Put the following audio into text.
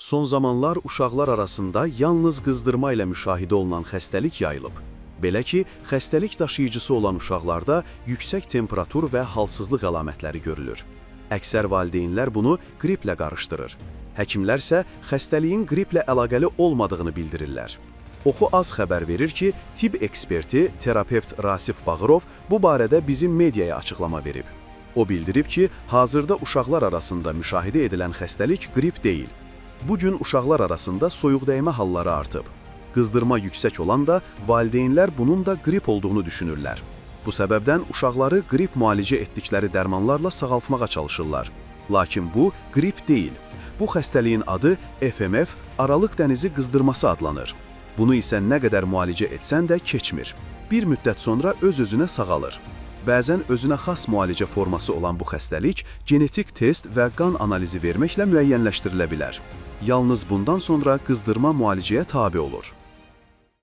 Son zamanlar uşaqlar arasında yalnız qızdırma ilə müşahidə olunan xəstəlik yayılıb. Belə ki, xəstəlik daşıyıcısı olan uşaqlarda yüksək temperatur və halsızlıq əlamətləri görülür. Əksər valideynlər bunu qriplə qarışdırır. Həkimlər isə xəstəliyin qriplə əlaqəli olmadığını bildirirlər. Oxu Az xəbər verir ki, tibb eksperti, terapevt Rasif Bağırov bu barədə bizim mediaya açıqlama verib. O bildirib ki, hazırda uşaqlar arasında müşahidə edilən xəstəlik qrip deyil. Bu gün uşaqlar arasında soyuqdəymə halları artıb. Qızdırma yüksək olanda valideynlər bunun da qrip olduğunu düşünürlər. Bu səbəbdən uşaqları qrip müalicə etdikləri dərmanlarla sağaltmağa çalışırlar. Lakin bu qrip deyil. Bu xəstəliyin adı FMF, Aralıq dənizi qızdırması adlanır. Bunu isə nə qədər müalicə etsən də keçmir. Bir müddət sonra öz-özünə sağalır. Bəzən özünə xas müalicə forması olan bu xəstəlik genetik test və qan analizi verməklə müəyyənləşdirilə bilər. Yalnız bundan sonra qızdırma müalicəyə tabe olur.